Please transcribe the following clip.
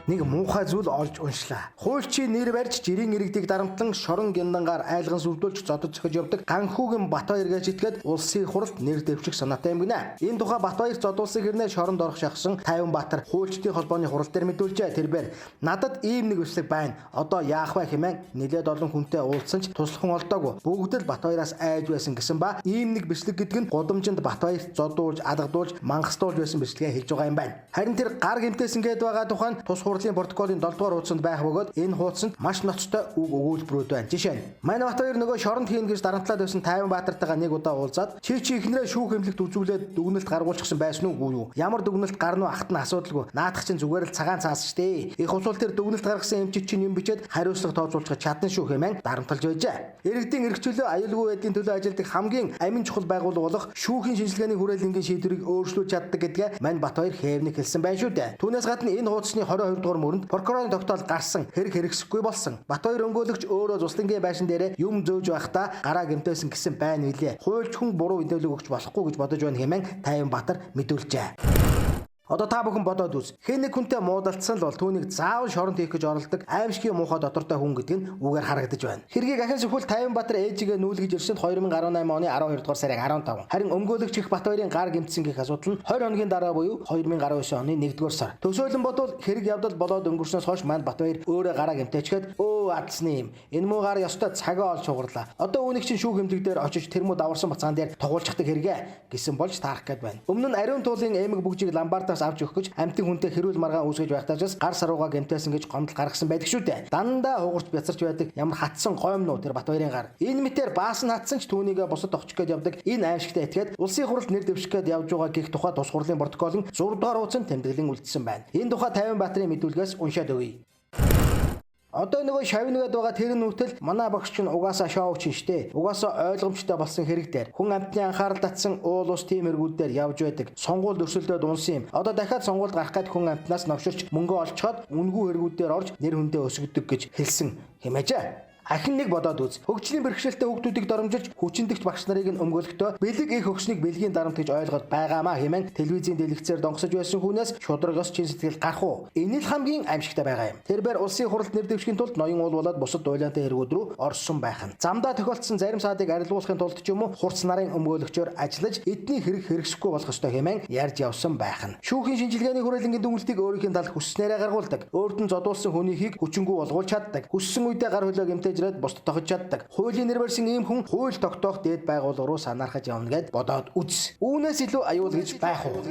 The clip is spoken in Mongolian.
нэг муухай зүйл олж уншлаа. Хуульчийн нэр барьж жирийн иргэдийг дарамтлан шорон гяндангаар айлган сүрдүүлж зодод зөхөж явдаг Ганхүүгийн Батбаяр гэж итгээд улсын хуралд нэр дэвших санаатай юм гинэ. Энэ тухай Батбаяр зод улсын гэрнээ шоронд орох шахсан Тайванбаатар хуульчдын холбооны хурал дээр мэдүүлжээ. Тэрээр надад ийм нэг өслөг байна. Одоо яах вэ хэмээн нэлээд олон хүнтэй уулзсан ч туслахын олдоогүй. Бүгд л Батбаяраас айж байсан гэсэн ба ийм нэг бичлэг гэдэг нь гудамжинд Батбаяр зодуулж, адгадуулж, мангастуулж байсан бичлэгээ хэлж байгаа юм байна. Харин тэр гар гэмтээсэн гээд байгаа тухайн тус хурлын протоколын 7 дугаар хуудсанд байх бөгөөд энэ хуудсанд маш ноцтой үг өгүүлбэрүүд байна. Жишээ нь манай Батбаяр нөгөө шоронд хийн гэж дарамтлаад байсан Тайванбаатартайгаа нэг удаа уулзаад чи ихнэрээ шүүх хэмлэгт үзүүлээд дүгнэлт гаргуулчихсан байсан уу юу? Ямар дүгнэлт гарна уу ахт нь асуудалгүй. Наадах чинь зүгээр л цагаан цаас штэ. Их усвал тэр дүгнэлт гаргасан эмчид чинь юм бичээд хариуцлага тооцоолчих чадна шүү хэмээн дарамтлаж байжээ. Иргэдийн эрхчлөө аюулгүй байдлын төлөө ажилладаг хамгийн амин чухал байгууллага болох шүүхийн шинжилгээний хүрээлэнгийн шийдвэрийг өөрчлүүлж чаддаг гэдгээ мань Батбаяр хэвнэг хэлсэн байна шүү дээ. Түүнээс гадна энэ хуудасны 22 дугаар мөрөнд прокурорын тогтоол гарсан хэрэг хэрэгсэхгүй болсон. Батбаяр өмгөөлөгч өөрөө Зуслангийн байшин дээрээ юм зөөж байхдаа гараа гэмтээсэн гэсэн байна билээ. Хуульч хүн буруу мэдээлэл өгч болохгүй гэж бодож байна хэмээн Тайванбаатар мэдүүлжээ. Одоо та бүхэн бодоод үз. Хэн нэг хүнтэй муудалцсан л бол түүнийг заавал шоронд хийх гэж оролдог аимшигын муухай дотортой хүн гэдэг нь үгээр харагдаж байна. Хэргийг ахин сүхэл Тайванбаатар ээжигээ нүүлгэж ирсэнд 2018 оны 12 дугаар сарын 15. Харин өмгөөлөгч их Батбаярын гар гэмтсэн гэх асуудал нь 20 хоногийн дараа буюу 2019 оны 1-р сар. Төсөөлөн бодвол хэрэг явдал болоод өнгөрснөөс хойш манд Батбаяр өөрөө гараа гэмтээчгээд адсны юм. Энэ муу гар ёстой цагаа олж хугарлаа. Одоо үүнийг чинь шүүх хэмжиг дээр очиж тэр муу даварсан бацаан дээр тогуулчихдаг хэрэгэ гэсэн болж таарах гээд байна. Өмнө нь ариун туулын эмэг бүгжийг ламбардаас авч өгөх гэж амтын хүнтэй хэрүүл маргаан үүсгэж байхдаас гар сарууга гэмтээсэн гэж гомдол гаргасан байдаг шүү дээ. Дандаа хугарч бяцарч байдаг ямар хатсан гоймнуу тэр Батбаярын гар. Энэ мэтэр баасан хатсан ч түүнийгээ бусад очих гээд явдаг энэ аимшигтай этгээд улсын хуралд нэр дэвших гээд явж байгаа гих тухай тус хурлын протоколын 6 дугаар хуудсанд тэмдэглэн үлдсэн байна. Энэ тухай Тайванбаатарын мэдүүлгээс уншаад өгье. Одоо нөгөө шавнгээд байгаа тэр нүтэл манай багш чинь угаасаа шоу чинь штэ. Угаасаа ойлгомжтой болсон хэрэг дээр хүн амтны анхаарал татсан уул ус тийм эргүүдээр явж байдаг. Сонгуульд өрсөлдөөд унсан юм. Одоо дахиад сонгуульд гарах гээд хүн амтнаас новширч мөнгө олцоход үнгүй эргүүдээр орж нэр хүндээ өсгдөг гэж хэлсэн хэмээжээ. Ахин нэг бодоод үз. Хөгжлийн бэрхшээлтэй хүүхдүүдийг доромжилж хүчиндэгч багш нарыг нь өмгөөлөхдөө бэлэг их өгснэг бэлгийн дарамт гэж ойлгоод байгаамаа хэмээн телевизийн дэлгэцээр донгосож байсан хүнээс шударгаас чин сэтгэл гарах уу? Энэ л хамгийн аимшигтай байгаа юм. Тэрээр улсын хуралд нэр дэвшихийн тулд ноён уул болоод бусад уйлаантай хэрэгүүд рүү орсон байх нь. Замдаа тохиолдсон зарим саадыг арилгуулахын тулд ч юм уу хурц нарын өмгөөлөгчөөр ажиллаж эдний хэрэг хэрэгсэхгүй болох ёстой хэмээн ярьж явсан байх нь. Шүүхийн шинжилгээний хүрээлэнгийн дүгнэлтийг өөрийнх нь талд хүссэнээрээ гаргуулдаг. Өөрт нь зодуулсан хүнийхийг хүчингү болгуулж чаддаг. Хүссэн үедээ гар хөлөө гэмтээж бусд тохиж чаддаг. Хуулийн нэр барьсан ийм хүн хууль тогтоох дээд байгууллага руу санаархаж явна гэд бодоод үз. Үүнээс илүү аюул гэж байх уу?